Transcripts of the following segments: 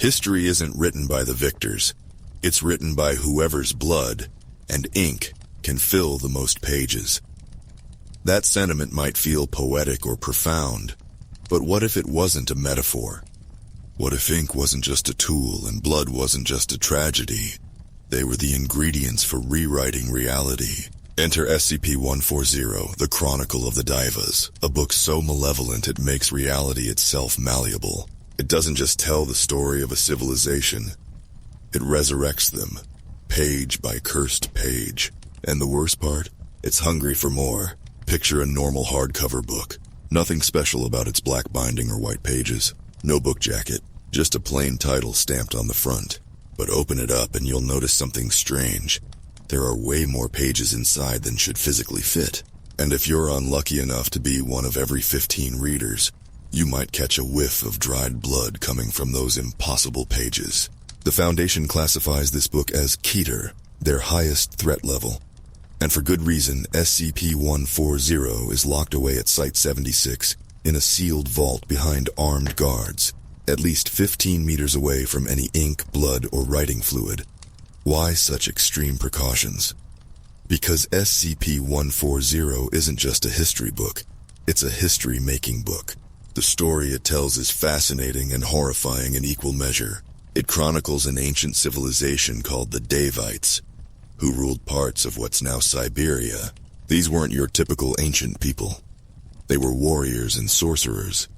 History isn't written by the victors. It's written by whoever's blood and ink can fill the most pages. That sentiment might feel poetic or profound, but what if it wasn't a metaphor? What if ink wasn't just a tool and blood wasn't just a tragedy? They were the ingredients for rewriting reality. Enter SCP-140, the Chronicle of the Divas, a book so malevolent it makes reality itself malleable. It doesn't just tell the story of a civilization, it resurrects them, page by cursed page. And the worst part? It's hungry for more. Picture a normal hardcover book. Nothing special about its black binding or white pages. No book jacket, just a plain title stamped on the front. But open it up and you'll notice something strange. There are way more pages inside than should physically fit. And if you're unlucky enough to be one of every 15 readers, you might catch a whiff of dried blood coming from those impossible pages. The Foundation classifies this book as Keter, their highest threat level. And for good reason, SCP-140 is locked away at Site-76 in a sealed vault behind armed guards, at least 15 meters away from any ink, blood, or writing fluid. Why such extreme precautions? Because SCP-140 isn't just a history book, it's a history-making book. The story it tells is fascinating and horrifying in equal measure. It chronicles an ancient civilization called the Davites, who ruled parts of what's now Siberia. These weren't your typical ancient people. They were warriors and sorcerers,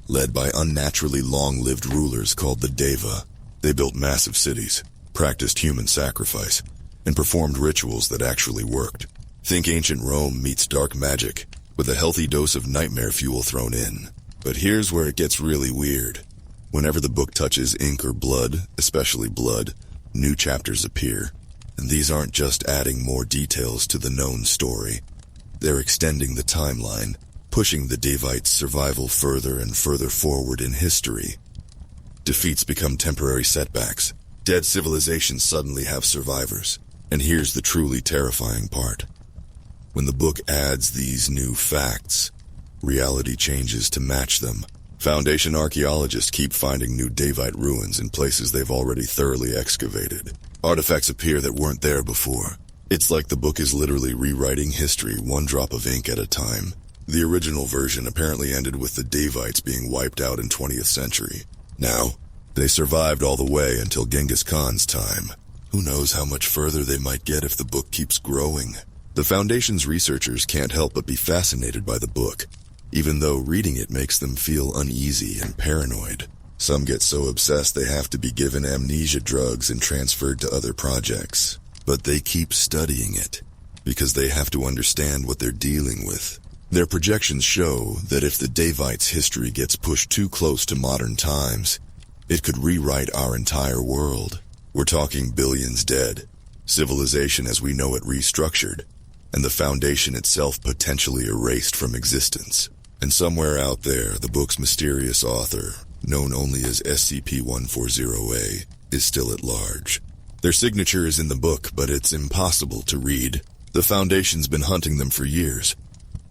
led by unnaturally long-lived rulers called the Deva. They built massive cities, practiced human sacrifice, and performed rituals that actually worked. Think ancient Rome meets dark magic, with a healthy dose of nightmare fuel thrown in. But here's where it gets really weird. Whenever the book touches ink or blood, especially blood, new chapters appear. And these aren't just adding more details to the known story. They're extending the timeline, pushing the Davites' survival further and further forward in history. Defeats become temporary setbacks. Dead civilizations suddenly have survivors. And here's the truly terrifying part. When the book adds these new facts, reality changes to match them. Foundation archaeologists keep finding new Davite ruins in places they've already thoroughly excavated. Artifacts appear that weren't there before. It's like the book is literally rewriting history one drop of ink at a time. The original version apparently ended with the Davites being wiped out in 20th century. Now, they survived all the way until Genghis Khan's time. Who knows how much further they might get if the book keeps growing. The Foundation's researchers can't help but be fascinated by the book, even though reading it makes them feel uneasy and paranoid. Some get so obsessed they have to be given amnesia drugs and transferred to other projects. But they keep studying it, because they have to understand what they're dealing with. Their projections show that if the Davites' history gets pushed too close to modern times, it could rewrite our entire world. We're talking billions dead, civilization as we know it restructured, and the Foundation itself potentially erased from existence. And somewhere out there, the book's mysterious author, known only as SCP-140A, is still at large. Their signature is in the book, but it's impossible to read. The Foundation's been hunting them for years,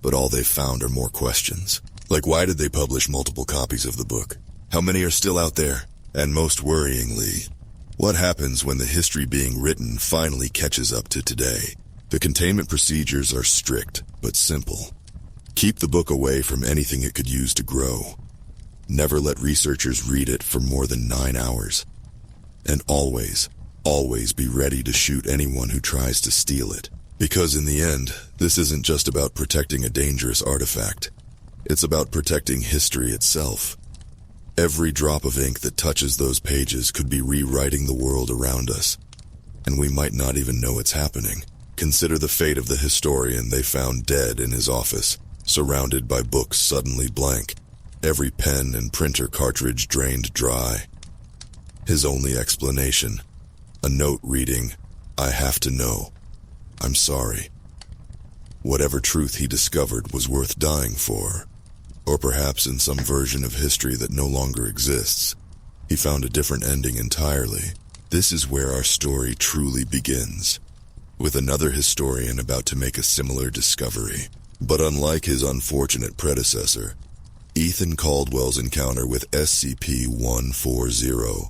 but all they've found are more questions. Like, why did they publish multiple copies of the book? How many are still out there? And most worryingly, what happens when the history being written finally catches up to today? The containment procedures are strict, but simple. Keep the book away from anything it could use to grow. Never let researchers read it for more than 9 hours. And always be ready to shoot anyone who tries to steal it. Because in the end, this isn't just about protecting a dangerous artifact. It's about protecting history itself. Every drop of ink that touches those pages could be rewriting the world around us. And we might not even know it's happening. Consider the fate of the historian they found dead in his office, surrounded by books suddenly blank, every pen and printer cartridge drained dry. His only explanation, a note reading, "I have to know. I'm sorry." Whatever truth he discovered was worth dying for. Or perhaps in some version of history that no longer exists, he found a different ending entirely. This is where our story truly begins, with another historian about to make a similar discovery. But unlike his unfortunate predecessor, Ethan Caldwell's encounter with SCP-140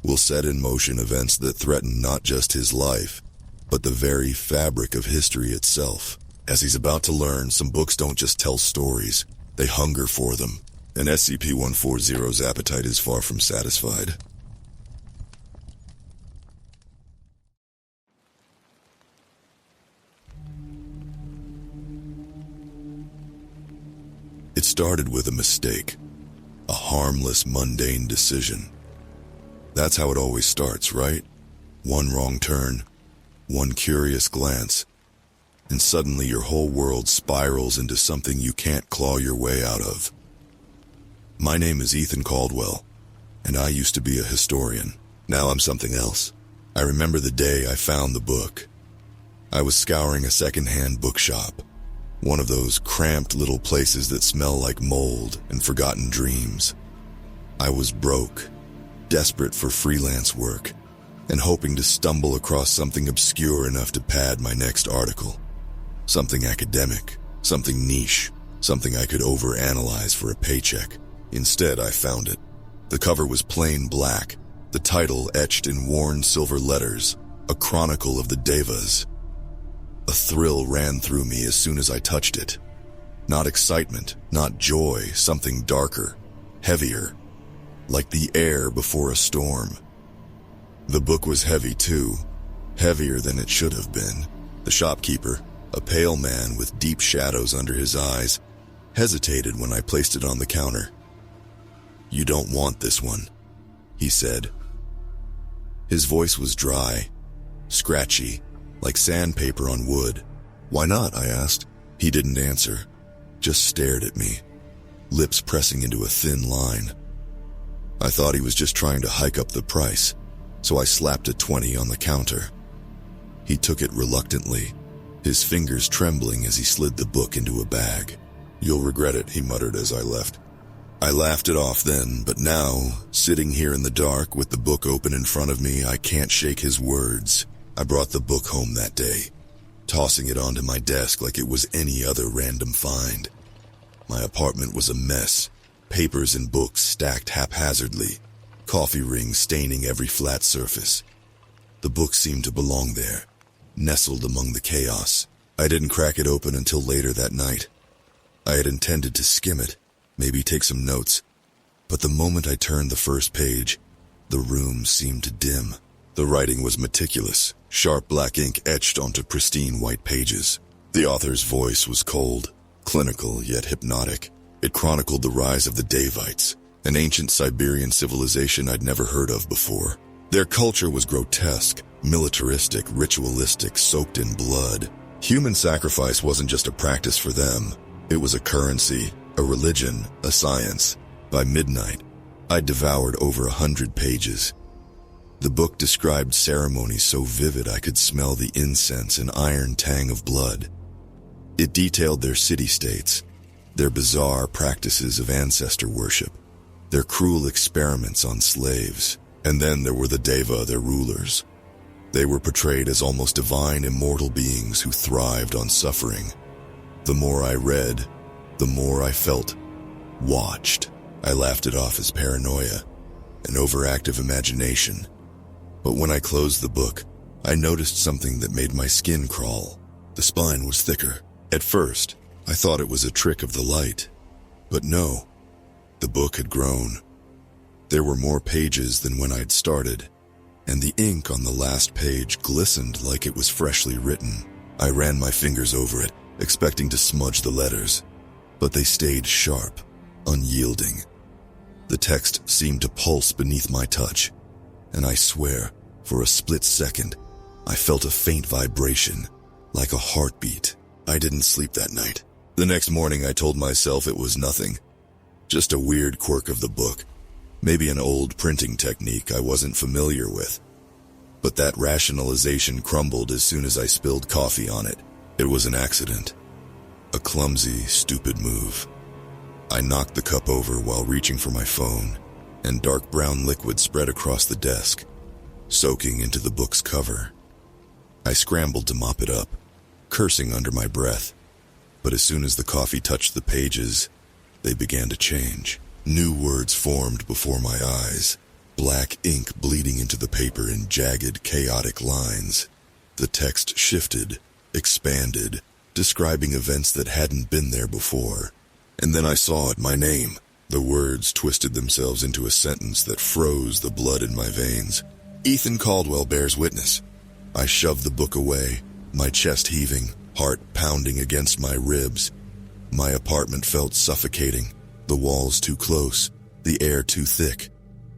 will set in motion events that threaten not just his life, but the very fabric of history itself. As he's about to learn, some books don't just tell stories, they hunger for them, and SCP-140's appetite is far from satisfied. It started with a mistake, a harmless, mundane decision. That's how it always starts, right? One wrong turn, one curious glance, and suddenly your whole world spirals into something you can't claw your way out of. My name is Ethan Caldwell, and I used to be a historian. Now I'm something else. I remember the day I found the book. I was scouring a second-hand bookshop, one of those cramped little places that smell like mold and forgotten dreams. I was broke, desperate for freelance work, and hoping to stumble across something obscure enough to pad my next article. Something academic, something niche, something I could overanalyze for a paycheck. Instead, I found it. The cover was plain black, the title etched in worn silver letters, A Chronicle of the Devas. A thrill ran through me as soon as I touched it. Not excitement, not joy, something darker, heavier, like the air before a storm. The book was heavy too, heavier than it should have been. The shopkeeper, a pale man with deep shadows under his eyes, hesitated when I placed it on the counter. "You don't want this one," he said. His voice was dry, scratchy, like sandpaper on wood. "Why not?" I asked. He didn't answer, just stared at me, lips pressing into a thin line. I thought he was just trying to hike up the price, so I slapped a 20 on the counter. He took it reluctantly, his fingers trembling as he slid the book into a bag. "You'll regret it," he muttered as I left. I laughed it off then, but now, sitting here in the dark with the book open in front of me, I can't shake his words. I brought the book home that day, tossing it onto my desk like it was any other random find. My apartment was a mess, papers and books stacked haphazardly, coffee rings staining every flat surface. The book seemed to belong there, nestled among the chaos. I didn't crack it open until later that night. I had intended to skim it, maybe take some notes, but the moment I turned the first page, the room seemed to dim. The writing was meticulous, sharp black ink etched onto pristine white pages. The author's voice was cold, clinical yet hypnotic. It chronicled the rise of the Davites, an ancient Siberian civilization I'd never heard of before. Their culture was grotesque, militaristic, ritualistic, soaked in blood. Human sacrifice wasn't just a practice for them. It was a currency, a religion, a science. By midnight, I'd devoured over 100 pages. The book described ceremonies so vivid I could smell the incense and iron tang of blood. It detailed their city-states, their bizarre practices of ancestor worship, their cruel experiments on slaves, and then there were the Deva, their rulers. They were portrayed as almost divine, immortal beings who thrived on suffering. The more I read, the more I felt watched. I laughed it off as paranoia, an overactive imagination. But when I closed the book, I noticed something that made my skin crawl. The spine was thicker. At first, I thought it was a trick of the light. But no, the book had grown. There were more pages than when I'd started, and the ink on the last page glistened like it was freshly written. I ran my fingers over it, expecting to smudge the letters, but they stayed sharp, unyielding. The text seemed to pulse beneath my touch, and I swear, for a split second, I felt a faint vibration, like a heartbeat. I didn't sleep that night. The next morning I told myself it was nothing, just a weird quirk of the book, maybe an old printing technique I wasn't familiar with. But that rationalization crumbled as soon as I spilled coffee on it. It was an accident, a clumsy, stupid move. I knocked the cup over while reaching for my phone, and dark brown liquid spread across the desk, soaking into the book's cover. I scrambled to mop it up, cursing under my breath, but as soon as the coffee touched the pages, they began to change. New words formed before my eyes. black ink bleeding into the paper in jagged, chaotic lines. The text shifted, expanded, describing events that hadn't been there before. And then I saw it, my name. The words twisted themselves into a sentence that froze the blood in my veins. Ethan Caldwell bears witness. I shoved the book away, my chest heaving, heart pounding against my ribs. My apartment felt suffocating, the walls too close, the air too thick.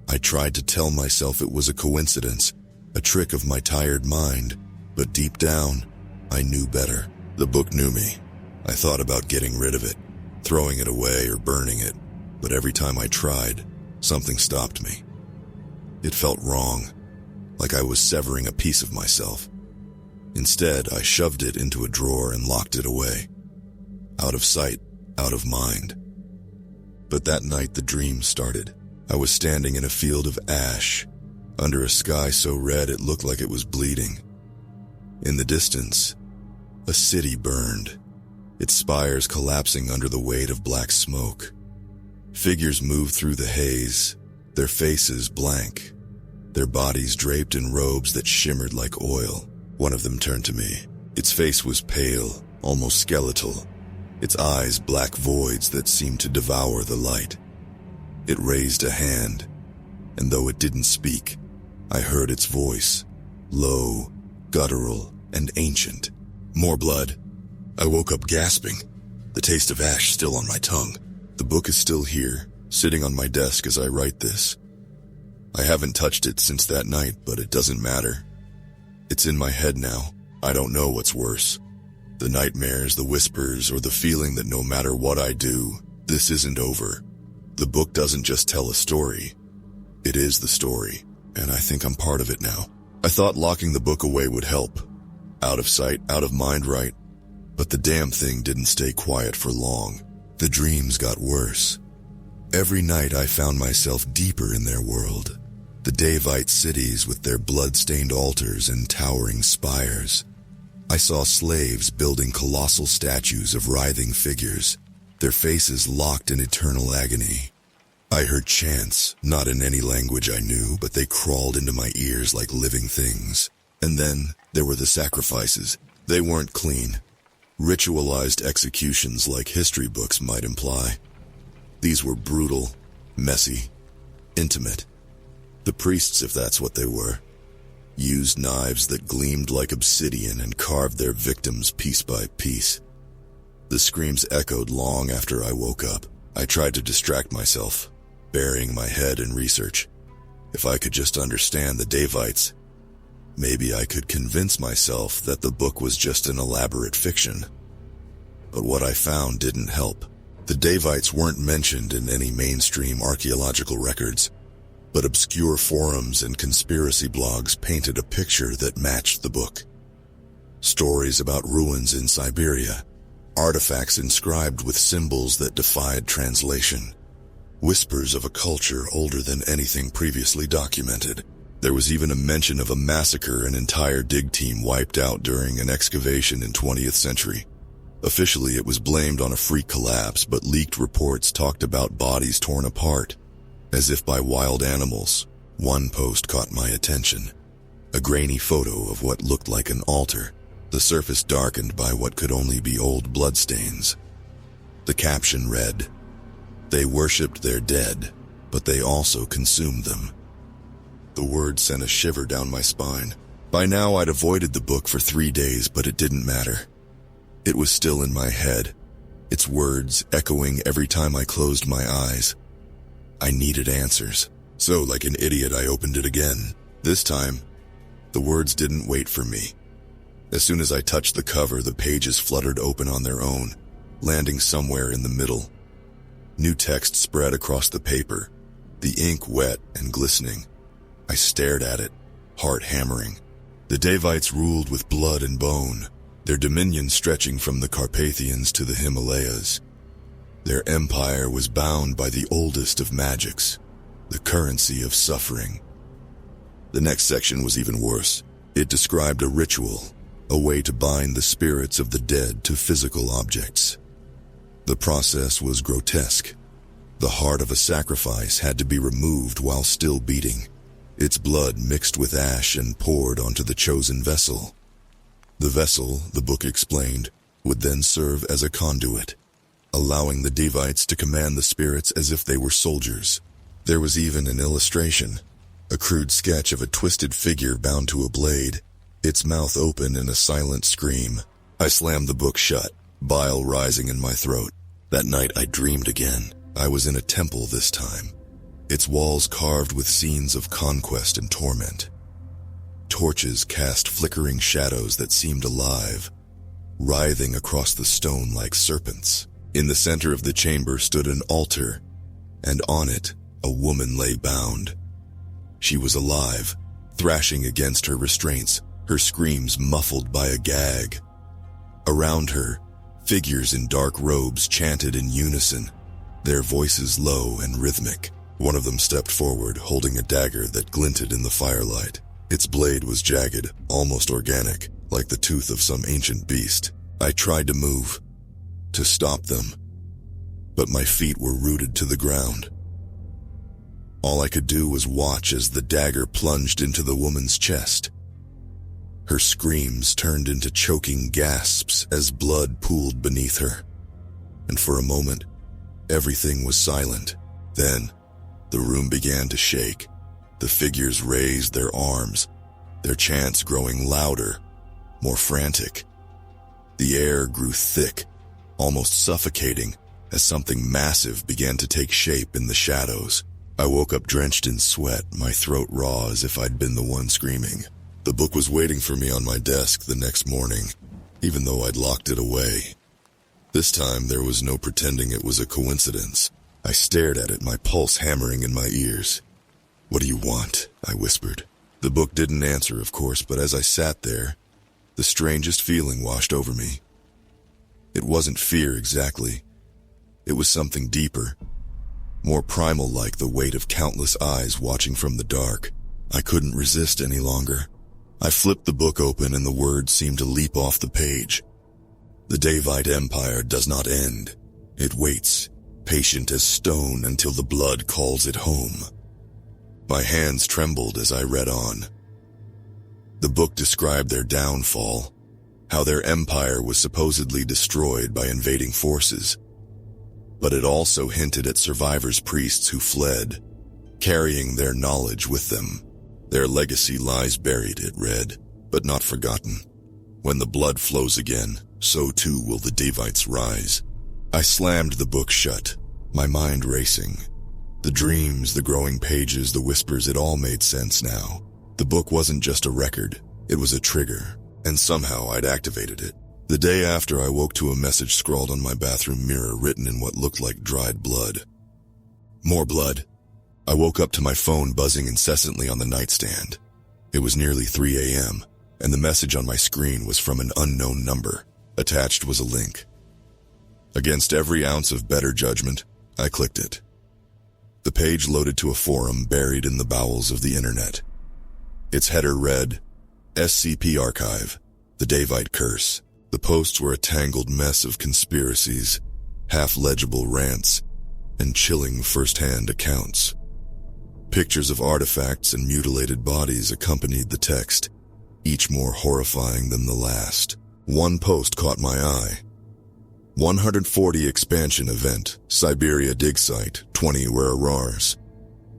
I tried to tell myself it was a coincidence, a trick of my tired mind, but deep down, I knew better. The book knew me. I thought about getting rid of it, throwing it away or burning it, but every time I tried, something stopped me. It felt wrong, like I was severing a piece of myself. Instead, I shoved it into a drawer and locked it away. Out of sight, out of mind. But that night the dream started. I was standing in a field of ash, under a sky so red it looked like it was bleeding. In the distance, a city burned, its spires collapsing under the weight of black smoke. Figures moved through the haze, their faces blank, their bodies draped in robes that shimmered like oil. One of them turned to me. Its face was pale, almost skeletal, its eyes black voids that seemed to devour the light. It raised a hand, and though it didn't speak, I heard its voice, low, guttural, and ancient. More blood. I woke up gasping, the taste of ash still on my tongue. The book is still here, sitting on my desk as I write this. I haven't touched it since that night, but it doesn't matter. It's in my head now. I don't know what's worse. The nightmares, the whispers, or the feeling that no matter what I do, this isn't over. The book doesn't just tell a story. It is the story, and I think I'm part of it now. I thought locking the book away would help. Out of sight, out of mind, right? But the damn thing didn't stay quiet for long. The dreams got worse. Every night I found myself deeper in their world. The Davite cities with their blood-stained altars and towering spires. I saw slaves building colossal statues of writhing figures, their faces locked in eternal agony. I heard chants, not in any language I knew, but they crawled into my ears like living things. And then there were the sacrifices. They weren't clean. Ritualized executions like history books might imply. These were brutal, messy, intimate. The priests, if that's what they were, used knives that gleamed like obsidian and carved their victims piece by piece. The screams echoed long after I woke up. I tried to distract myself, burying my head in research. If I could just understand the Davites, maybe I could convince myself that the book was just an elaborate fiction. But what I found didn't help. The Davites weren't mentioned in any mainstream archaeological records, but obscure forums and conspiracy blogs painted a picture that matched the book. Stories about ruins in Siberia, artifacts inscribed with symbols that defied translation, whispers of a culture older than anything previously documented. There was even a mention of a massacre an entire dig team wiped out during an excavation in 20th century. Officially, it was blamed on a freak collapse, but leaked reports talked about bodies torn apart, as if by wild animals. One post caught my attention. A grainy photo of what looked like an altar, the surface darkened by what could only be old bloodstains. The caption read, "They worshipped their dead, but they also consumed them." The word sent a shiver down my spine. By now I'd avoided the book for 3 days, but it didn't matter. It was still in my head, its words echoing every time I closed my eyes. I needed answers, so like an idiot I opened it again. This time, the words didn't wait for me. As soon as I touched the cover, the pages fluttered open on their own, landing somewhere in the middle. New text spread across the paper, the ink wet and glistening. I stared at it, heart hammering. The Davites ruled with blood and bone, their dominion stretching from the Carpathians to the Himalayas. Their empire was bound by the oldest of magics, the currency of suffering. The next section was even worse. It described a ritual, a way to bind the spirits of the dead to physical objects. The process was grotesque. The heart of a sacrifice had to be removed while still beating. its blood mixed with ash and poured onto the chosen vessel. The vessel, the book explained, would then serve as a conduit, allowing the Devites to command the spirits as if they were soldiers. There was even an illustration, a crude sketch of a twisted figure bound to a blade, its mouth open in a silent scream. I slammed the book shut, bile rising in my throat. That night I dreamed again. I was in a temple this time, its walls carved with scenes of conquest and torment. Torches cast flickering shadows that seemed alive, writhing across the stone like serpents. In the center of the chamber stood an altar, and on it, a woman lay bound. She was alive, thrashing against her restraints, her screams muffled by a gag. Around her, figures in dark robes chanted in unison, their voices low and rhythmic. One of them stepped forward, holding a dagger that glinted in the firelight. Its blade was jagged, almost organic, like the tooth of some ancient beast. I tried to move, to stop them, but my feet were rooted to the ground. All I could do was watch as the dagger plunged into the woman's chest. Her screams turned into choking gasps as blood pooled beneath her. And for a moment, everything was silent. Then, the room began to shake. The figures raised their arms, their chants growing louder, more frantic. The air grew thick, almost suffocating, as something massive began to take shape in the shadows. I woke up drenched in sweat, my throat raw as if I'd been the one screaming. The book was waiting for me on my desk the next morning, even though I'd locked it away. This time, there was no pretending it was a coincidence. I stared at it, my pulse hammering in my ears. "What do you want?" I whispered. The book didn't answer, of course, but as I sat there, the strangest feeling washed over me. It wasn't fear exactly. It was something deeper, more primal, like the weight of countless eyes watching from the dark. I couldn't resist any longer. I flipped the book open and the words seemed to leap off the page. The Davite Empire does not end. It waits, patient as stone, until the blood calls it home. My hands trembled as I read on. The book described their downfall, how their empire was supposedly destroyed by invading forces. But it also hinted at survivors' priests who fled, carrying their knowledge with them. Their legacy lies buried, it read, but not forgotten. When the blood flows again, so too will the Devites rise. I slammed the book shut, my mind racing. The dreams, the growing pages, the whispers, it all made sense now. The book wasn't just a record, it was a trigger, and somehow I'd activated it. The day after, I woke to a message scrawled on my bathroom mirror, written in what looked like dried blood. More blood. I woke up to my phone buzzing incessantly on the nightstand. It was nearly 3 a.m., and the message on my screen was from an unknown number. Attached was a link. Against every ounce of better judgment, I clicked it. The page loaded to a forum buried in the bowels of the internet. Its header read, SCP Archive, the Davite Curse. The posts were a tangled mess of conspiracies, half-legible rants, and chilling first-hand accounts. Pictures of artifacts and mutilated bodies accompanied the text, each more horrifying than the last. One post caught my eye. 140 expansion event, Siberia dig site, 20 rare rares.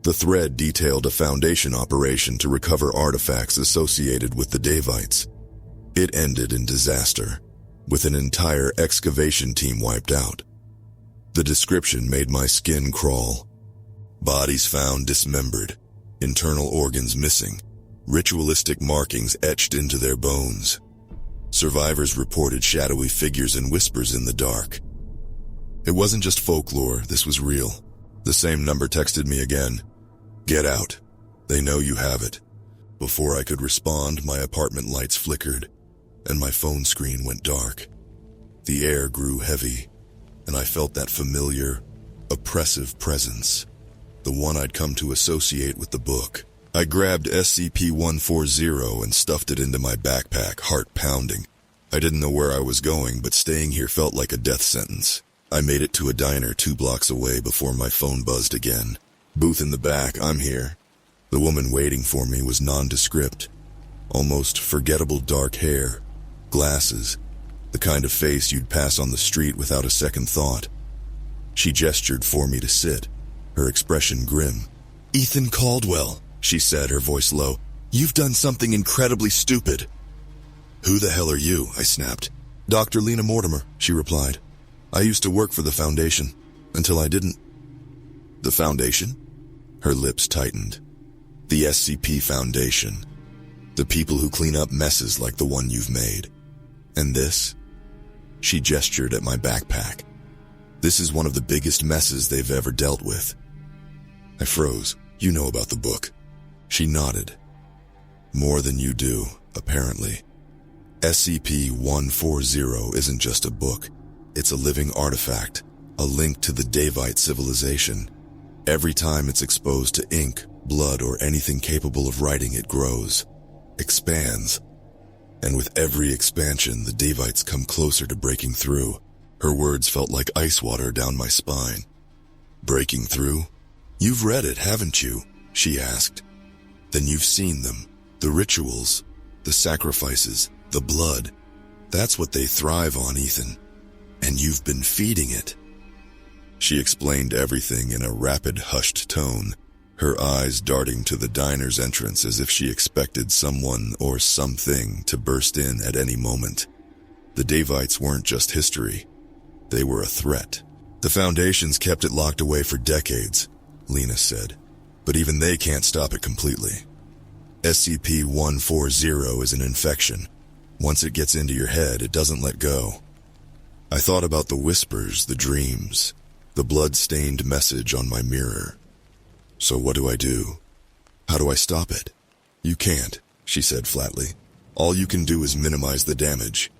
The thread detailed a Foundation operation to recover artifacts associated with the Davites. It ended in disaster, with an entire excavation team wiped out. The description made my skin crawl. Bodies found dismembered, internal organs missing, ritualistic markings etched into their bones. Survivors reported shadowy figures and whispers in the dark. It wasn't just folklore, this was real. The same number texted me again. Get out. They know you have it. Before I could respond, my apartment lights flickered, and my phone screen went dark. The air grew heavy, and I felt that familiar, oppressive presence, the one I'd come to associate with the book. I grabbed SCP-140 and stuffed it into my backpack, heart pounding. I didn't know where I was going, but staying here felt like a death sentence. I made it to a diner 2 blocks away before my phone buzzed again. Booth in the back, I'm here. The woman waiting for me was nondescript, almost forgettable dark hair, glasses, the kind of face you'd pass on the street without a second thought. She gestured for me to sit, her expression grim. "Ethan Caldwell," she said, her voice low. "You've done something incredibly stupid." "Who the hell are you?" I snapped. "Dr. Lena Mortimer," she replied. "I used to work for the Foundation, until I didn't." "The Foundation?" Her lips tightened. "The SCP Foundation. The people who clean up messes like the one you've made. And this?" She gestured at my backpack. "This is one of the biggest messes they've ever dealt with." I froze. "You know about the book." She nodded. "More than you do, apparently. SCP-140 isn't just a book. It's a living artifact, a link to the Davite civilization. Every time it's exposed to ink, blood, or anything capable of writing, it grows, expands. And with every expansion, the Davites come closer to breaking through." Her words felt like ice water down my spine. "Breaking through? You've read it, haven't you?" she asked. "Then you've seen them. The rituals, the sacrifices, the blood. That's what they thrive on, Ethan. And you've been feeding it." She explained everything in a rapid, hushed tone, her eyes darting to the diner's entrance as if she expected someone or something to burst in at any moment. The Davites weren't just history. They were a threat. "The Foundation's kept it locked away for decades," Lena said, "but even they can't stop it completely. SCP-140 is an infection. Once it gets into your head, it doesn't let go." I thought about the whispers, the dreams, the blood-stained message on my mirror. "So what do I do? How do I stop it?" "You can't," she said flatly. "All you can do is minimize the damage."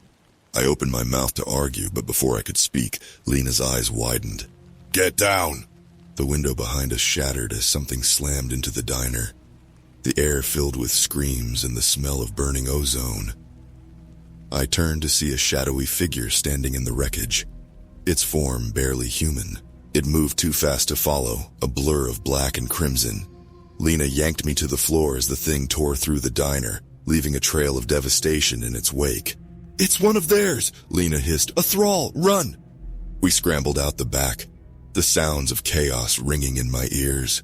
I opened my mouth to argue, but before I could speak, Lena's eyes widened. "Get down!" The window behind us shattered as something slammed into the diner. The air filled with screams and the smell of burning ozone. I turned to see a shadowy figure standing in the wreckage, its form barely human. It moved too fast to follow, a blur of black and crimson. Lena yanked me to the floor as the thing tore through the diner, leaving a trail of devastation in its wake. "It's one of theirs!" Lena hissed. "A thrall! Run!" We scrambled out the back, the sounds of chaos ringing in my ears.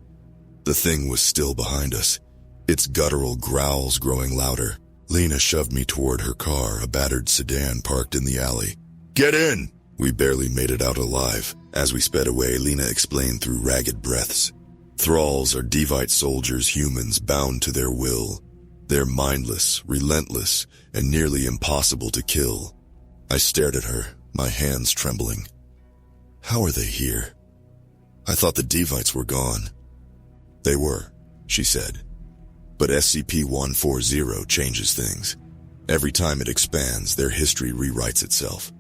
The thing was still behind us, its guttural growls growing louder. Lena shoved me toward her car, a battered sedan parked in the alley. "Get in!" We barely made it out alive. As we sped away, Lena explained through ragged breaths. "Thralls are Devite soldiers, humans bound to their will. They're mindless, relentless, and nearly impossible to kill." I stared at her, my hands trembling. "How are they here? I thought the Devites were gone." "They were," she said. "But SCP-140 changes things. Every time it expands, their history rewrites itself.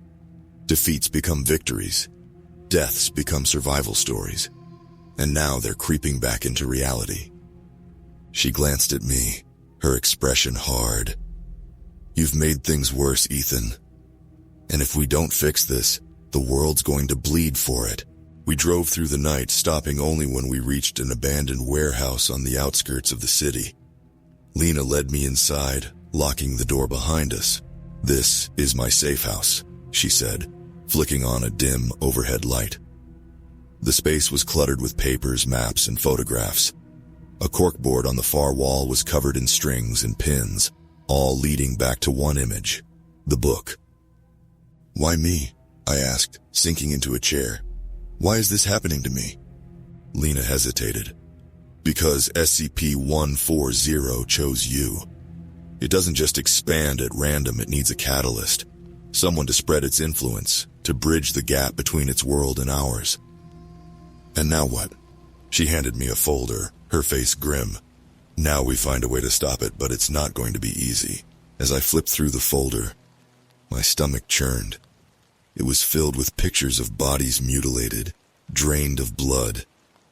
Defeats become victories. Deaths become survival stories. And now they're creeping back into reality." She glanced at me, her expression hard. "You've made things worse, Ethan. And if we don't fix this, the world's going to bleed for it." We drove through the night, stopping only when we reached an abandoned warehouse on the outskirts of the city. Lena led me inside, locking the door behind us. "This is my safe house," she said, flicking on a dim overhead light. The space was cluttered with papers, maps, and photographs. A corkboard on the far wall was covered in strings and pins, all leading back to one image, the book. "Why me?" I asked, sinking into a chair. "Why is this happening to me?" Lena hesitated. "Because SCP-140 chose you. It doesn't just expand at random, it needs a catalyst. Someone to spread its influence, to bridge the gap between its world and ours." "And now what?" She handed me a folder, her face grim. "Now we find a way to stop it, but it's not going to be easy." As I flipped through the folder, my stomach churned. It was filled with pictures of bodies mutilated, drained of blood,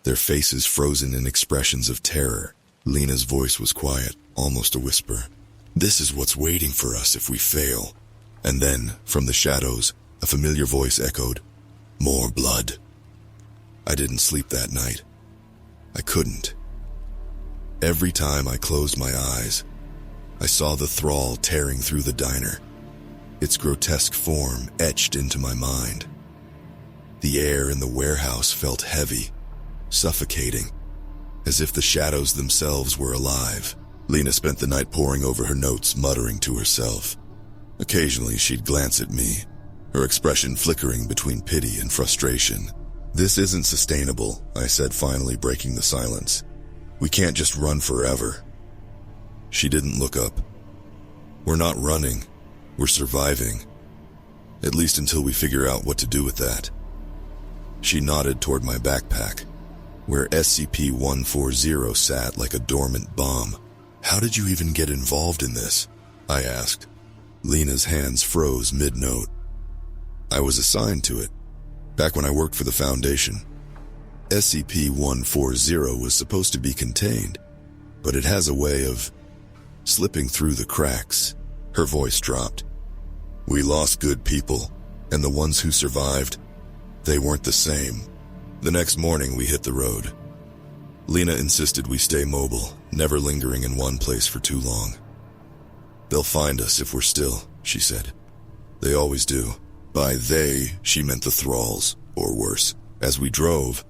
their faces frozen in expressions of terror. Lena's voice was quiet, almost a whisper. "This is what's waiting for us if we fail." And then, from the shadows, a familiar voice echoed, "More blood." I didn't sleep that night. I couldn't. Every time I closed my eyes, I saw the thrall tearing through the diner, its grotesque form etched into my mind. The air in the warehouse felt heavy, suffocating, as if the shadows themselves were alive. Lena spent the night poring over her notes, muttering to herself. Occasionally, she'd glance at me, her expression flickering between pity and frustration. "This isn't sustainable," I said, finally breaking the silence. "We can't just run forever." She didn't look up. "We're not running. We're surviving. At least until we figure out what to do with that." She nodded toward my backpack, where SCP-140 sat like a dormant bomb. "How did you even get involved in this?" I asked. Lena's hands froze mid-note. "I was assigned to it, back when I worked for the Foundation. SCP-140 was supposed to be contained, but it has a way of slipping through the cracks." Her voice dropped. "We lost good people, and the ones who survived, they weren't the same." The next morning, we hit the road. Lena insisted we stay mobile, never lingering in one place for too long. "They'll find us if we're still," she said. "They always do." By they, she meant the thralls, or worse. As we drove,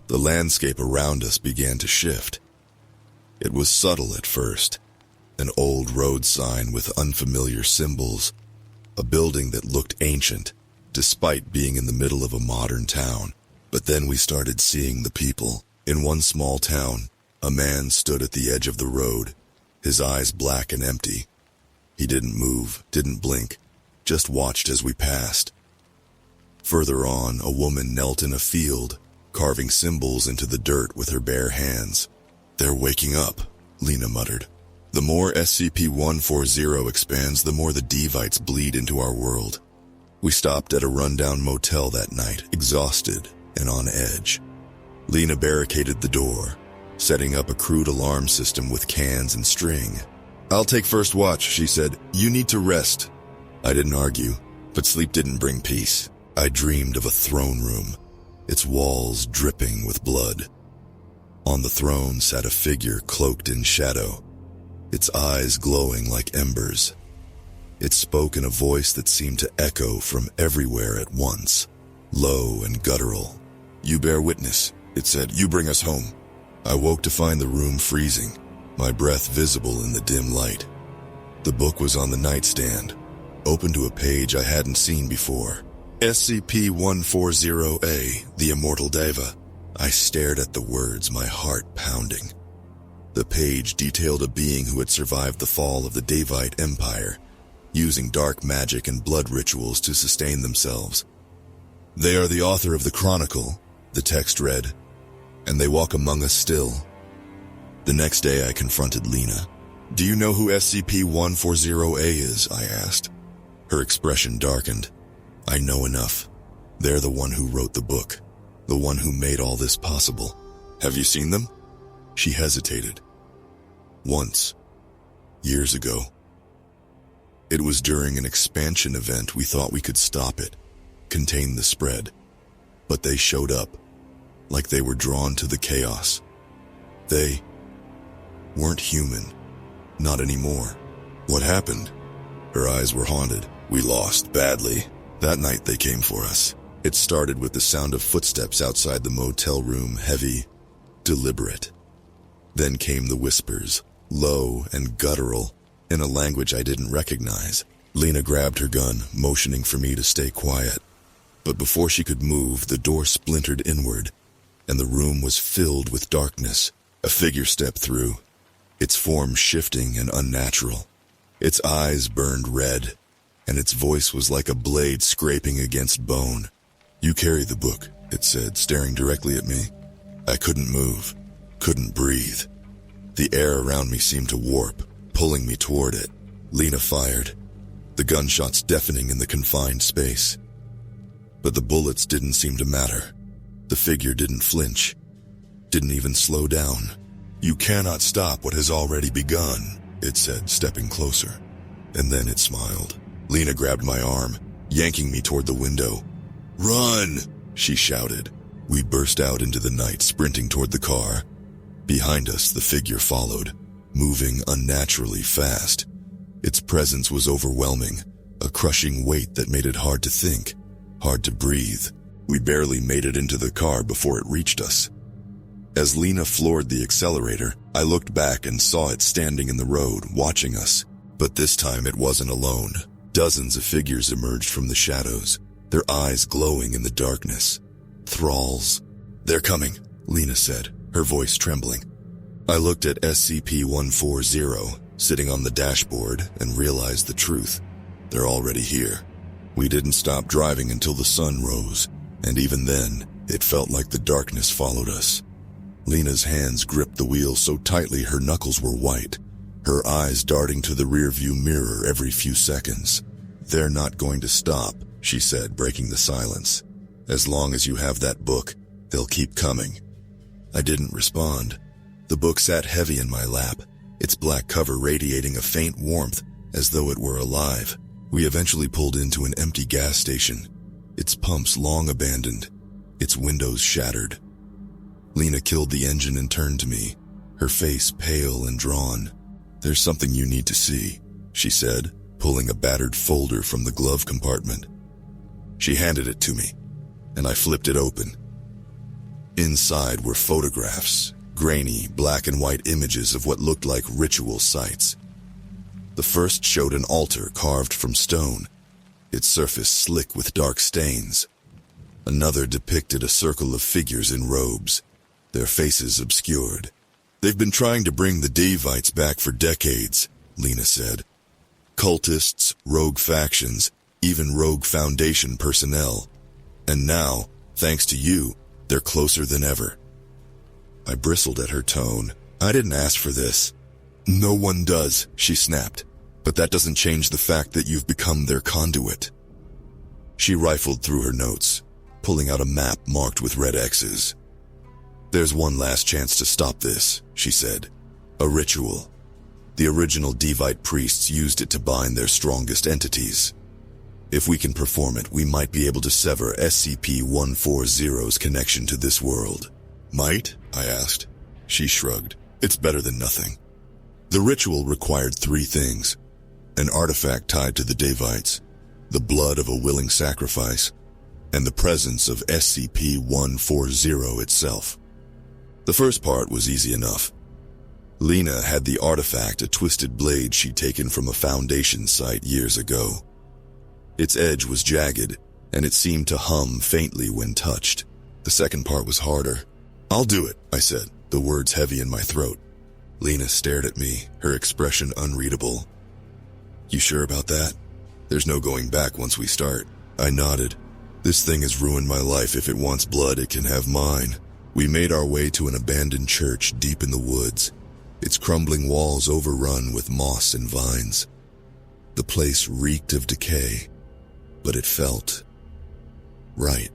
the landscape around us began to shift. It was subtle at first. An old road sign with unfamiliar symbols, a building that looked ancient, despite being in the middle of a modern town. But then we started seeing the people. In one small town, a man stood at the edge of the road, his eyes black and empty. He didn't move, didn't blink, just watched as we passed. Further on, a woman knelt in a field, carving symbols into the dirt with her bare hands. "They're waking up," Lena muttered. "The more SCP-140 expands, the more the Devites bleed into our world." We stopped at a rundown motel that night, exhausted and on edge. Lena barricaded the door, setting up a crude alarm system with cans and string. "I'll take first watch," she said. "You need to rest." I didn't argue, but sleep didn't bring peace. I dreamed of a throne room, its walls dripping with blood. On the throne sat a figure cloaked in shadow, its eyes glowing like embers. It spoke in a voice that seemed to echo from everywhere at once, low and guttural. "You bear witness," it said. "You bring us home." I woke to find the room freezing, my breath visible in the dim light. The book was on the nightstand, open to a page I hadn't seen before. SCP-140A, the Immortal Deva. I stared at the words, my heart pounding. The page detailed a being who had survived the fall of the Devite Empire, using dark magic and blood rituals to sustain themselves. "They are the author of the Chronicle," the text read, "and they walk among us still." The next day I confronted Lena. "Do you know who SCP-140A is?" I asked. Her expression darkened. "I know enough. They're the one who wrote the book, the one who made all this possible." "Have you seen them?" She hesitated. "Once. Years ago. It was during an expansion event. We thought we could stop it, contain the spread. But they showed up, like they were drawn to the chaos. They weren't human. Not anymore." "What happened?" Her eyes were haunted. "We lost badly. That night they came for us." It started with the sound of footsteps outside the motel room, heavy, deliberate. Then came the whispers, low and guttural, in a language I didn't recognize. Lena grabbed her gun, motioning for me to stay quiet. But before she could move, the door splintered inward, and the room was filled with darkness. A figure stepped through, its form shifting and unnatural. Its eyes burned red, and its voice was like a blade scraping against bone. "You carry the book," it said, staring directly at me. I couldn't move, couldn't breathe. The air around me seemed to warp, pulling me toward it. Lena fired, the gunshots deafening in the confined space. But the bullets didn't seem to matter. The figure didn't flinch, didn't even slow down. "You cannot stop what has already begun," it said, stepping closer. And then it smiled. Lena grabbed my arm, yanking me toward the window. "Run!" she shouted. We burst out into the night, sprinting toward the car. Behind us, the figure followed, moving unnaturally fast. Its presence was overwhelming, a crushing weight that made it hard to think, hard to breathe. We barely made it into the car before it reached us. As Lena floored the accelerator, I looked back and saw it standing in the road, watching us. But this time it wasn't alone. Dozens of figures emerged from the shadows, their eyes glowing in the darkness. Thralls. "They're coming," Lena said, her voice trembling. I looked at SCP-140, sitting on the dashboard, and realized the truth. They're already here. We didn't stop driving until the sun rose, and even then, it felt like the darkness followed us. Lena's hands gripped the wheel so tightly her knuckles were white, her eyes darting to the rearview mirror every few seconds. "They're not going to stop," she said, breaking the silence. "As long as you have that book, they'll keep coming." I didn't respond. The book sat heavy in my lap, its black cover radiating a faint warmth as though it were alive. We eventually pulled into an empty gas station, its pumps long abandoned, its windows shattered. Lena killed the engine and turned to me, her face pale and drawn. "There's something you need to see," she said, pulling a battered folder from the glove compartment. She handed it to me, and I flipped it open. Inside were photographs, grainy black and white images of what looked like ritual sites. The first showed an altar carved from stone, its surface slick with dark stains. Another depicted a circle of figures in robes, their faces obscured. "They've been trying to bring the Devites back for decades," Lena said. "Cultists, rogue factions, even rogue Foundation personnel. And now, thanks to you, they're closer than ever." I bristled at her tone. "I didn't ask for this." "No one does," she snapped. "But that doesn't change the fact that you've become their conduit." She rifled through her notes, pulling out a map marked with red X's. "There's one last chance to stop this," she said. "A ritual. The original Devite priests used it to bind their strongest entities. If we can perform it, we might be able to sever SCP-140's connection to this world." "Might?" I asked. She shrugged. "It's better than nothing." The ritual required 3 things: an artifact tied to the Devites, the blood of a willing sacrifice, and the presence of SCP-140 itself. The first part was easy enough. Lena had the artifact, a twisted blade she'd taken from a Foundation site years ago. Its edge was jagged, and it seemed to hum faintly when touched. The second part was harder. "I'll do it," I said, the words heavy in my throat. Lena stared at me, her expression unreadable. "You sure about that? There's no going back once we start." I nodded. "This thing has ruined my life. If it wants blood, it can have mine." We made our way to an abandoned church deep in the woods, its crumbling walls overrun with moss and vines. The place reeked of decay, but it felt right,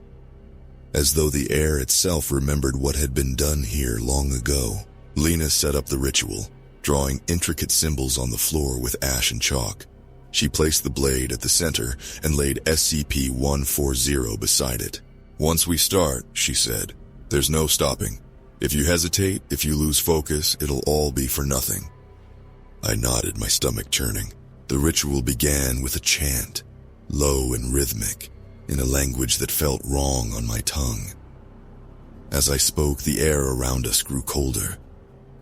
as though the air itself remembered what had been done here long ago. Lena set up the ritual, drawing intricate symbols on the floor with ash and chalk. She placed the blade at the center and laid SCP-140 beside it. "Once we start," she said, "there's no stopping. If you hesitate, if you lose focus, it'll all be for nothing." I nodded, my stomach churning. The ritual began with a chant, low and rhythmic, in a language that felt wrong on my tongue. As I spoke, the air around us grew colder,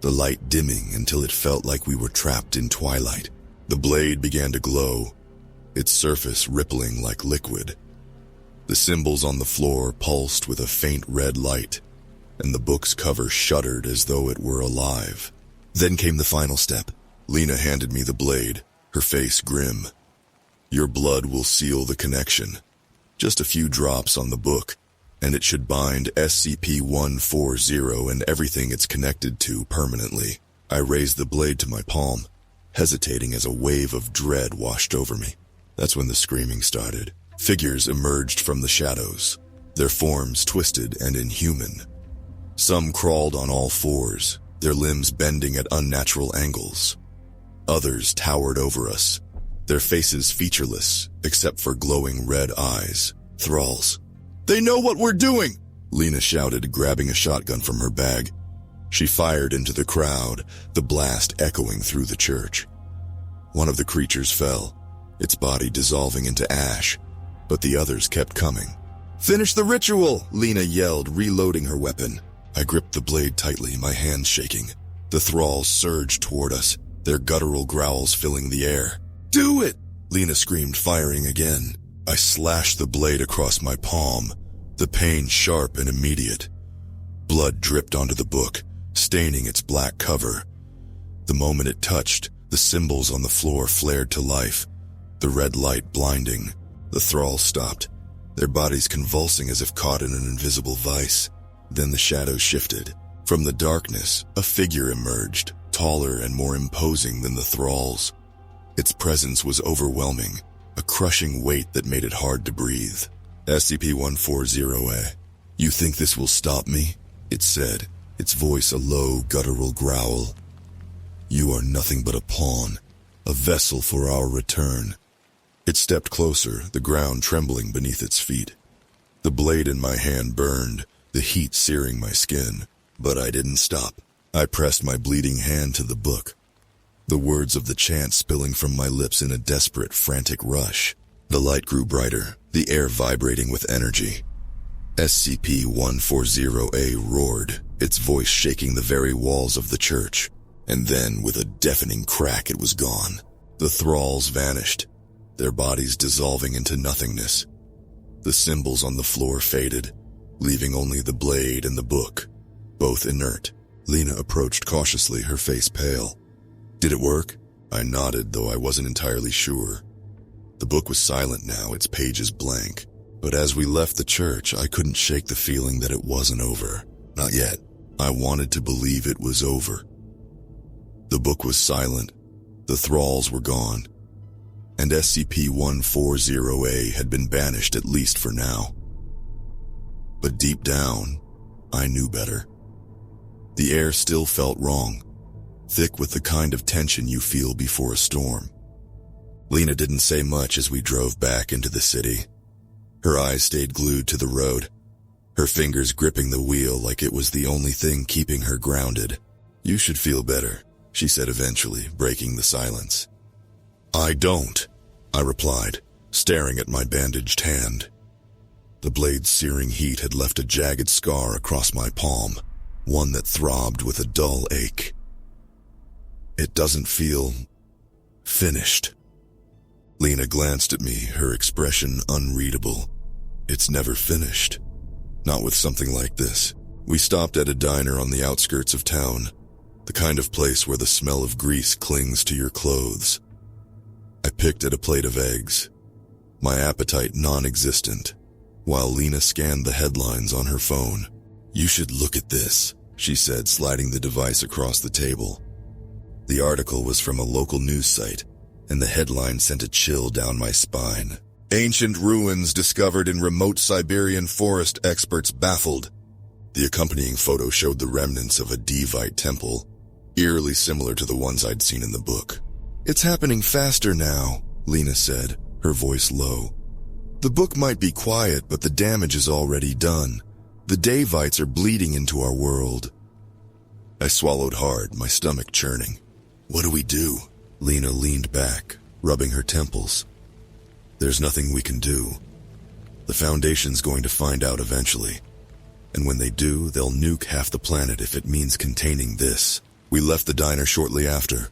the light dimming until it felt like we were trapped in twilight. The blade began to glow, its surface rippling like liquid. The symbols on the floor pulsed with a faint red light, and the book's cover shuddered as though it were alive. Then came the final step. Lena handed me the blade, her face grim. "Your blood will seal the connection. Just a few drops on the book, and it should bind SCP-140 and everything it's connected to permanently." I raised the blade to my palm, hesitating as a wave of dread washed over me. That's when the screaming started. Figures emerged from the shadows, their forms twisted and inhuman. Some crawled on all fours, their limbs bending at unnatural angles. Others towered over us, their faces featureless, except for glowing red eyes. Thralls. "They know what we're doing!" Lena shouted, grabbing a shotgun from her bag. She fired into the crowd, the blast echoing through the church. One of the creatures fell, its body dissolving into ash, but the others kept coming. "Finish the ritual!" Lena yelled, reloading her weapon. I gripped the blade tightly, my hands shaking. The thralls surged toward us, their guttural growls filling the air. "Do it!" Lena screamed, firing again. I slashed the blade across my palm, the pain sharp and immediate. Blood dripped onto the book, staining its black cover. The moment it touched, the symbols on the floor flared to life, the red light blinding. The thralls stopped, their bodies convulsing as if caught in an invisible vice. Then the shadows shifted. From the darkness, a figure emerged, taller and more imposing than the thralls. Its presence was overwhelming, a crushing weight that made it hard to breathe. "SCP-140A, you think this will stop me?" it said, its voice a low, guttural growl. "You are nothing but a pawn, a vessel for our return." It stepped closer, the ground trembling beneath its feet. The blade in my hand burned, the heat searing my skin, but I didn't stop. I pressed my bleeding hand to the book, the words of the chant spilling from my lips in a desperate, frantic rush. The light grew brighter, the air vibrating with energy. SCP-140A roared, its voice shaking the very walls of the church. And then, with a deafening crack, it was gone. The thralls vanished, their bodies dissolving into nothingness. The symbols on the floor faded, leaving only the blade and the book, both inert. Lena approached cautiously, her face pale. "Did it work?" I nodded, though I wasn't entirely sure. The book was silent now, its pages blank. But as we left the church, I couldn't shake the feeling that it wasn't over. Not yet. I wanted to believe it was over. The book was silent, the thralls were gone, and SCP-140A had been banished, at least for now. But deep down, I knew better. The air still felt wrong, thick with the kind of tension you feel before a storm. Lena didn't say much as we drove back into the city. Her eyes stayed glued to the road, her fingers gripping the wheel like it was the only thing keeping her grounded. "You should feel better," she said eventually, breaking the silence. "I don't," I replied, staring at my bandaged hand. The blade's searing heat had left a jagged scar across my palm, one that throbbed with a dull ache. "It doesn't feel finished." Lena glanced at me, her expression unreadable. "It's never finished. Not with something like this." We stopped at a diner on the outskirts of town, the kind of place where the smell of grease clings to your clothes. I picked at a plate of eggs, my appetite non-existent, while Lena scanned the headlines on her phone. "You should look at this," she said, sliding the device across the table. The article was from a local news site, and the headline sent a chill down my spine. "Ancient ruins discovered in remote Siberian forest, experts baffled." The accompanying photo showed the remnants of a Devite temple, eerily similar to the ones I'd seen in the book. "It's happening faster now," Lena said, her voice low. "The book might be quiet, but the damage is already done. The Devites are bleeding into our world." I swallowed hard, my stomach churning. "What do we do?" Lena leaned back, rubbing her temples. "There's nothing we can do. The Foundation's going to find out eventually. And when they do, they'll nuke half the planet if it means containing this." We left the diner shortly after,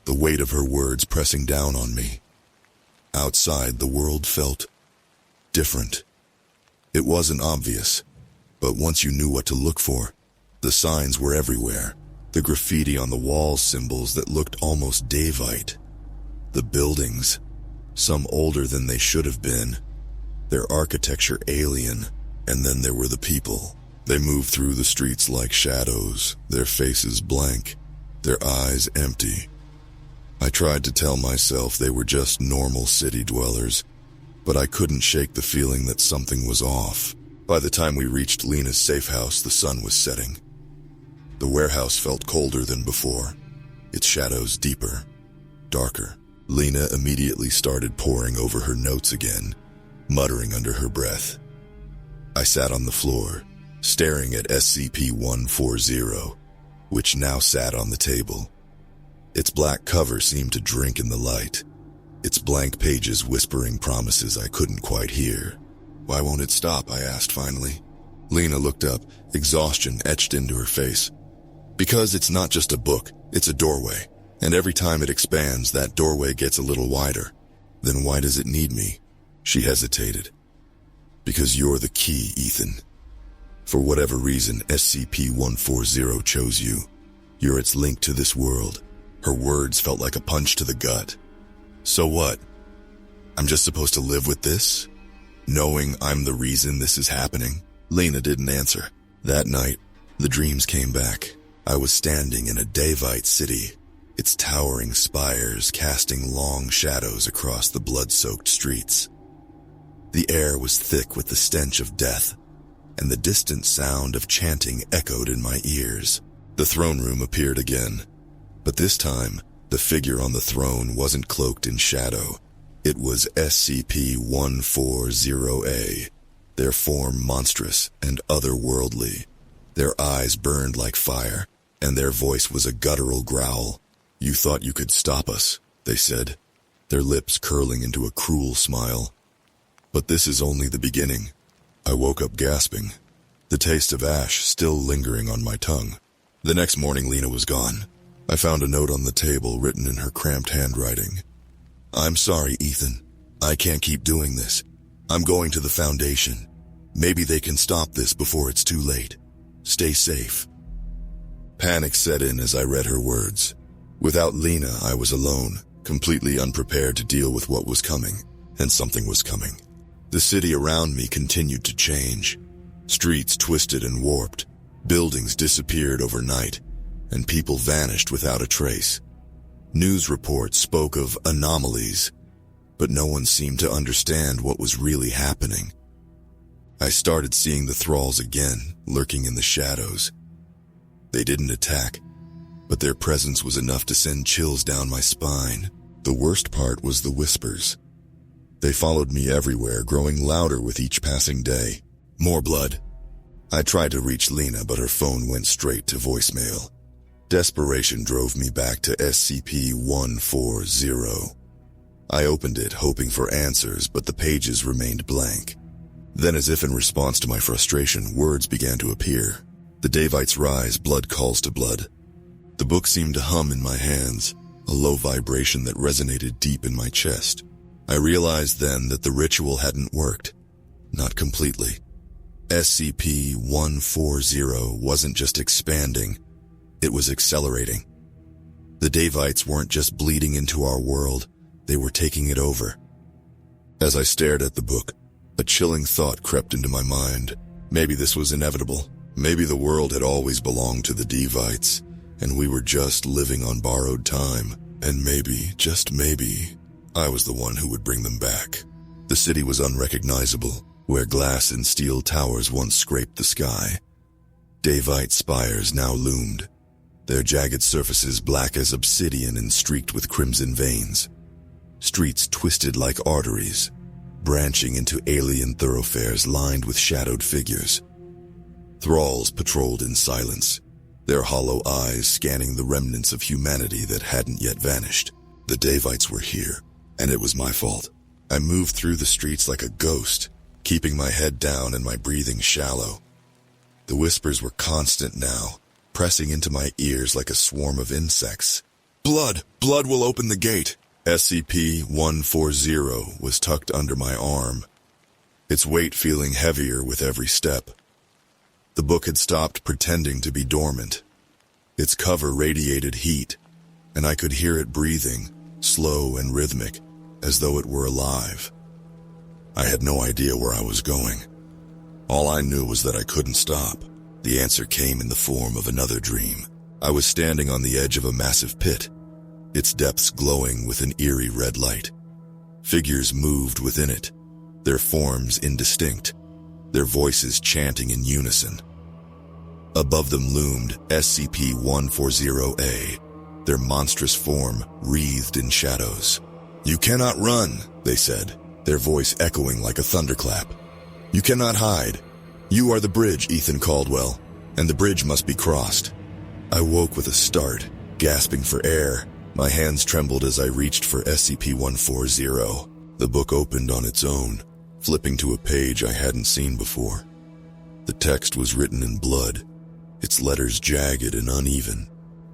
the weight of her words pressing down on me. Outside, the world felt different. It wasn't obvious, but once you knew what to look for, the signs were everywhere. The graffiti on the walls, symbols that looked almost Devite. The buildings, some older than they should have been, their architecture alien, and then there were the people. They moved through the streets like shadows, their faces blank, their eyes empty. I tried to tell myself they were just normal city dwellers, but I couldn't shake the feeling that something was off. By the time we reached Lena's safe house, the sun was setting. The warehouse felt colder than before, its shadows deeper, darker. Lena immediately started poring over her notes again, muttering under her breath. I sat on the floor, staring at SCP-140. which now sat on the table. Its black cover seemed to drink in the light, its blank pages whispering promises I couldn't quite hear. "Why won't it stop?" I asked finally. Lena looked up, exhaustion etched into her face. "Because it's not just a book, it's a doorway, and every time it expands, that doorway gets a little wider. Then why does it need me?" She hesitated. "Because you're the key, Ethan. For whatever reason, SCP-140 chose you. You're its link to this world." Her words felt like a punch to the gut. "So what? I'm just supposed to live with this? Knowing I'm the reason this is happening?" Lena didn't answer. That night, the dreams came back. I was standing in a Davite city, its towering spires casting long shadows across the blood-soaked streets. The air was thick with the stench of death, and the distant sound of chanting echoed in my ears. The throne room appeared again, but this time, the figure on the throne wasn't cloaked in shadow. It was SCP-140A, their form monstrous and otherworldly. Their eyes burned like fire, and their voice was a guttural growl. "You thought you could stop us," they said, their lips curling into a cruel smile. "But this is only the beginning." I woke up gasping, the taste of ash still lingering on my tongue. The next morning, Lena was gone. I found a note on the table written in her cramped handwriting. "I'm sorry, Ethan. I can't keep doing this. I'm going to the Foundation. Maybe they can stop this before it's too late. Stay safe." Panic set in as I read her words. Without Lena, I was alone, completely unprepared to deal with what was coming, and something was coming. The city around me continued to change. Streets twisted and warped, buildings disappeared overnight, and people vanished without a trace. News reports spoke of anomalies, but no one seemed to understand what was really happening. I started seeing the thralls again, lurking in the shadows. They didn't attack, but their presence was enough to send chills down my spine. The worst part was the whispers. They followed me everywhere, growing louder with each passing day. More blood. I tried to reach Lena, but her phone went straight to voicemail. Desperation drove me back to SCP-140. I opened it, hoping for answers, but the pages remained blank. Then, as if in response to my frustration, words began to appear. The Davites rise, blood calls to blood. The book seemed to hum in my hands, a low vibration that resonated deep in my chest. I realized then that the ritual hadn't worked. Not completely. SCP-140 wasn't just expanding, it was accelerating. The Davites weren't just bleeding into our world, they were taking it over. As I stared at the book, a chilling thought crept into my mind. Maybe this was inevitable. Maybe the world had always belonged to the Davites, and we were just living on borrowed time. And maybe, just maybe, I was the one who would bring them back. The city was unrecognizable, where glass and steel towers once scraped the sky. Davite spires now loomed, their jagged surfaces black as obsidian and streaked with crimson veins. Streets twisted like arteries, branching into alien thoroughfares lined with shadowed figures. Thralls patrolled in silence, their hollow eyes scanning the remnants of humanity that hadn't yet vanished. The Davites were here, and it was my fault. I moved through the streets like a ghost, keeping my head down and my breathing shallow. The whispers were constant now, pressing into my ears like a swarm of insects. "Blood! Blood will open the gate!" SCP-140 was tucked under my arm, its weight feeling heavier with every step. The book had stopped pretending to be dormant. Its cover radiated heat, and I could hear it breathing, slow and rhythmic, as though it were alive. I had no idea where I was going. All I knew was that I couldn't stop. The answer came in the form of another dream. I was standing on the edge of a massive pit, its depths glowing with an eerie red light. Figures moved within it, their forms indistinct, their voices chanting in unison. Above them loomed SCP-140A, their monstrous form wreathed in shadows. "You cannot run," they said, their voice echoing like a thunderclap. "You cannot hide. You are the bridge, Ethan Caldwell, and the bridge must be crossed." I woke with a start, gasping for air. My hands trembled as I reached for SCP-140. The book opened on its own, flipping to a page I hadn't seen before. The text was written in blood, its letters jagged and uneven.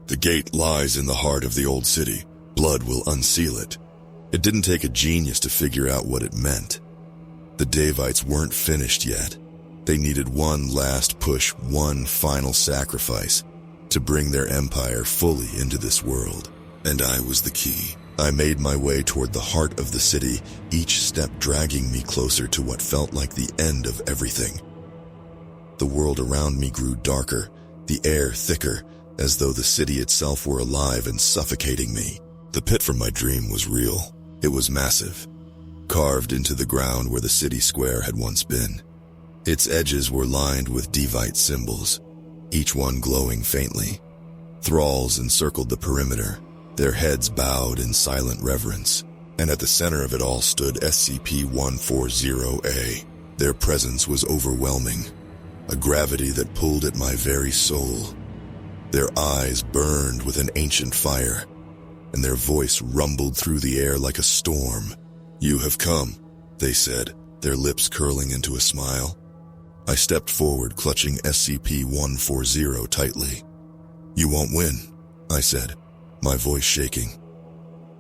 The gate lies in the heart of the old city. Blood will unseal it. It didn't take a genius to figure out what it meant. The Davites weren't finished yet. They needed one last push, one final sacrifice to bring their empire fully into this world. And I was the key. I made my way toward the heart of the city, each step dragging me closer to what felt like the end of everything. The world around me grew darker, the air thicker, as though the city itself were alive and suffocating me. The pit from my dream was real. It was massive, carved into the ground where the city square had once been. Its edges were lined with Devite symbols, each one glowing faintly. Thralls encircled the perimeter, their heads bowed in silent reverence, and at the center of it all stood SCP-140-A. Their presence was overwhelming, a gravity that pulled at my very soul. Their eyes burned with an ancient fire, and their voice rumbled through the air like a storm. "You have come," they said, their lips curling into a smile. I stepped forward, clutching SCP-140 tightly. "You won't win," I said, my voice shaking.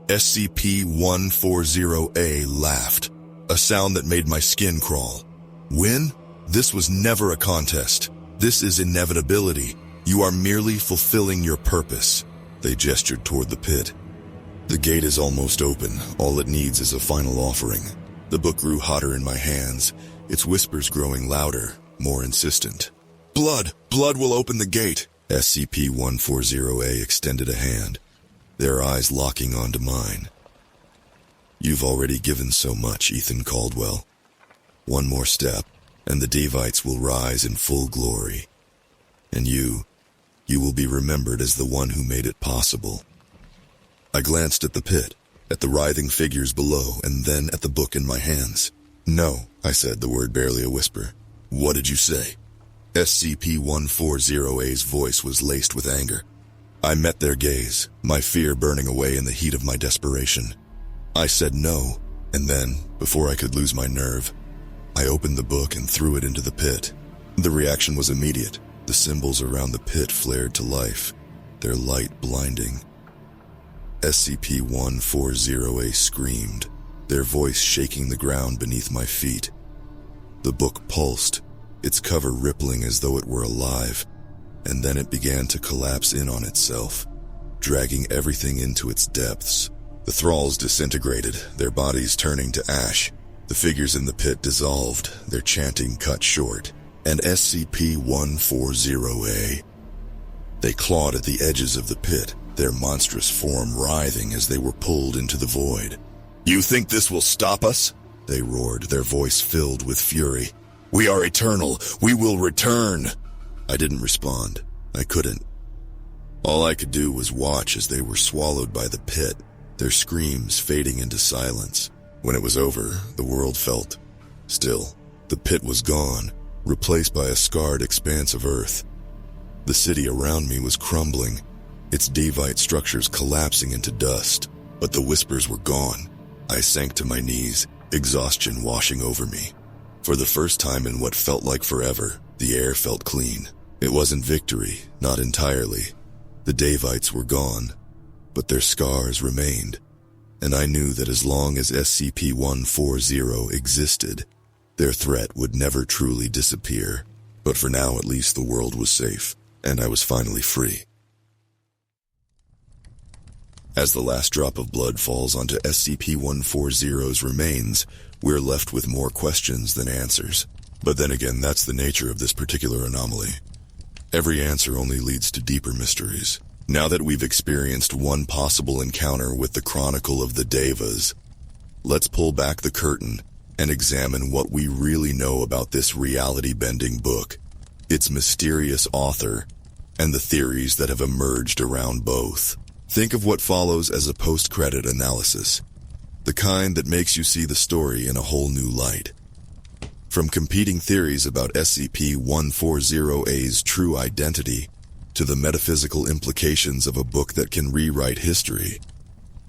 SCP-140-A laughed, a sound that made my skin crawl. "Win? This was never a contest. This is inevitability. You are merely fulfilling your purpose." They gestured toward the pit. "The gate is almost open. All it needs is a final offering." The book grew hotter in my hands, its whispers growing louder, more insistent. "Blood! Blood will open the gate!" SCP-140-A extended a hand, their eyes locking onto mine. "You've already given so much, Ethan Caldwell. One more step, and the Devites will rise in full glory. And you will be remembered as the one who made it possible." I glanced at the pit, at the writhing figures below, and then at the book in my hands. "No," I said, the word barely a whisper. "What did you say?" SCP-140-A's voice was laced with anger. I met their gaze, my fear burning away in the heat of my desperation. I said no, and then, before I could lose my nerve, I opened the book and threw it into the pit. The reaction was immediate. The symbols around the pit flared to life, their light blinding. SCP-140-A screamed, their voice shaking the ground beneath my feet. The book pulsed, its cover rippling as though it were alive, and then it began to collapse in on itself, dragging everything into its depths. The thralls disintegrated, their bodies turning to ash. The figures in the pit dissolved, their chanting cut short. And SCP-140-A. They clawed at the edges of the pit, their monstrous form writhing as they were pulled into the void. "You think this will stop us?" they roared, their voice filled with fury. "We are eternal. We will return." I didn't respond. I couldn't. All I could do was watch as they were swallowed by the pit, their screams fading into silence. When it was over, the world felt still. The pit was gone, replaced by a scarred expanse of earth. The city around me was crumbling, its Devite structures collapsing into dust, but the whispers were gone. I sank to my knees, exhaustion washing over me. For the first time in what felt like forever, the air felt clean. It wasn't victory, not entirely. The Devites were gone, but their scars remained, and I knew that as long as SCP-140 existed, their threat would never truly disappear. But for now, at least the world was safe, and I was finally free. As the last drop of blood falls onto SCP-140's remains, we're left with more questions than answers. But then again, that's the nature of this particular anomaly. Every answer only leads to deeper mysteries. Now that we've experienced one possible encounter with the Chronicle of the Devas, let's pull back the curtain and examine what we really know about this reality-bending book, its mysterious author, and the theories that have emerged around both. Think of what follows as a post-credit analysis, the kind that makes you see the story in a whole new light. From competing theories about SCP-140-A's true identity, to the metaphysical implications of a book that can rewrite history.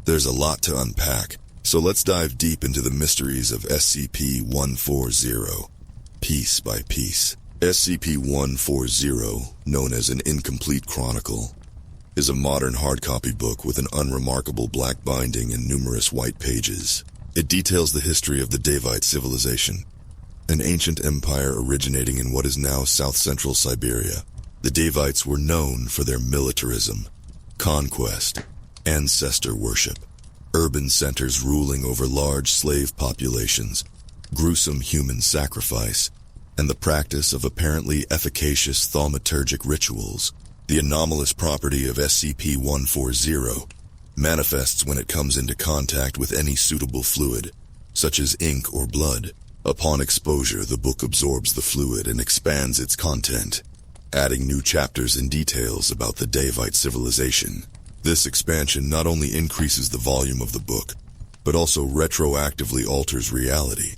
There's a lot to unpack, so let's dive deep into the mysteries of SCP-140, piece by piece. SCP-140, known as an incomplete Chronicle, is a modern hardcopy book with an unremarkable black binding and numerous white pages. It details the history of the Davite civilization, an ancient empire originating in what is now south-central Siberia. The Davites were known for their militarism, conquest, ancestor worship, urban centers ruling over large slave populations, gruesome human sacrifice, and the practice of apparently efficacious thaumaturgic rituals. The anomalous property of SCP-140 manifests when it comes into contact with any suitable fluid, such as ink or blood. Upon exposure, the book absorbs the fluid and expands its content, adding new chapters and details about the Davite civilization. This expansion not only increases the volume of the book, but also retroactively alters reality,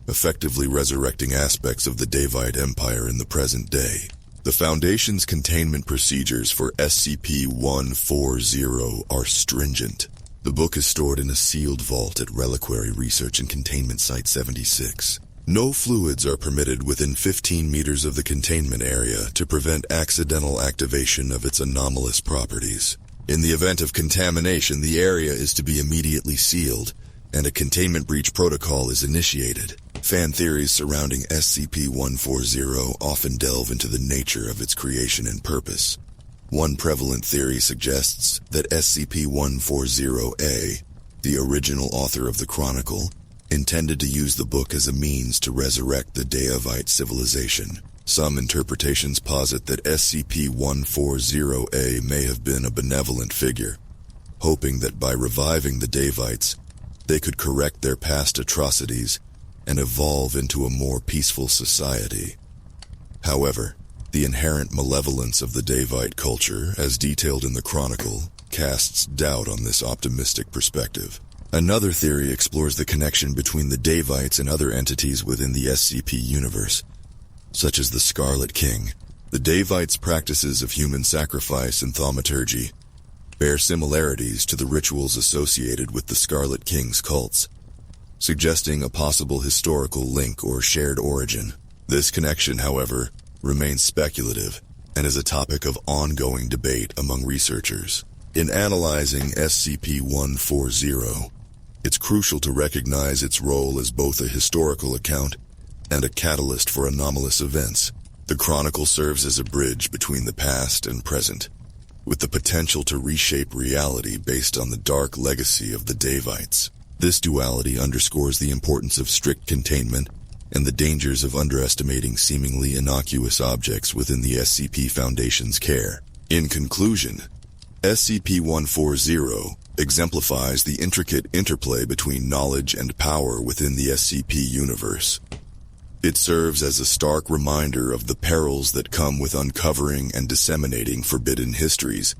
effectively resurrecting aspects of the Davite Empire in the present day. The Foundation's containment procedures for SCP-140 are stringent. The book is stored in a sealed vault at Reliquary Research and Containment Site 76. No fluids are permitted within 15 meters of the containment area to prevent accidental activation of its anomalous properties. In the event of contamination, the area is to be immediately sealed, and a containment breach protocol is initiated. Fan theories surrounding SCP-140 often delve into the nature of its creation and purpose. One prevalent theory suggests that SCP-140-A, the original author of the Chronicle, intended to use the book as a means to resurrect the Davite civilization. Some interpretations posit that SCP-140-A may have been a benevolent figure, hoping that by reviving the Davites, they could correct their past atrocities and evolve into a more peaceful society. However, the inherent malevolence of the Davite culture, as detailed in the Chronicle, casts doubt on this optimistic perspective. Another theory explores the connection between the Davites and other entities within the SCP universe, such as the Scarlet King. The Davites' practices of human sacrifice and thaumaturgy bear similarities to the rituals associated with the Scarlet King's cults, suggesting a possible historical link or shared origin. This connection, however, remains speculative and is a topic of ongoing debate among researchers. In analyzing SCP-140, it's crucial to recognize its role as both a historical account and a catalyst for anomalous events. The Chronicle serves as a bridge between the past and present, with the potential to reshape reality based on the dark legacy of the Davites. This duality underscores the importance of strict containment and the dangers of underestimating seemingly innocuous objects within the SCP Foundation's care. In conclusion, SCP-140 exemplifies the intricate interplay between knowledge and power within the SCP universe. It serves as a stark reminder of the perils that come with uncovering and disseminating forbidden histories,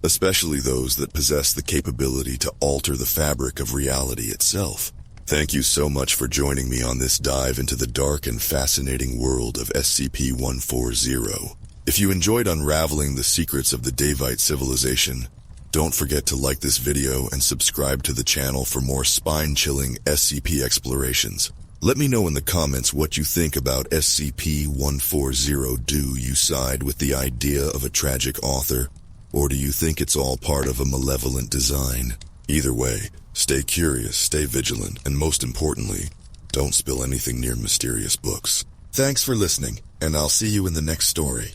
especially those that possess the capability to alter the fabric of reality itself. Thank you so much for joining me on this dive into the dark and fascinating world of SCP-140. If you enjoyed unraveling the secrets of the Davite civilization, don't forget to like this video and subscribe to the channel for more spine-chilling SCP explorations. Let me know in the comments what you think about SCP-140. Do you side with the idea of a tragic author, or do you think it's all part of a malevolent design? Either way, stay curious, stay vigilant, and most importantly, don't spill anything near mysterious books. Thanks for listening, and I'll see you in the next story.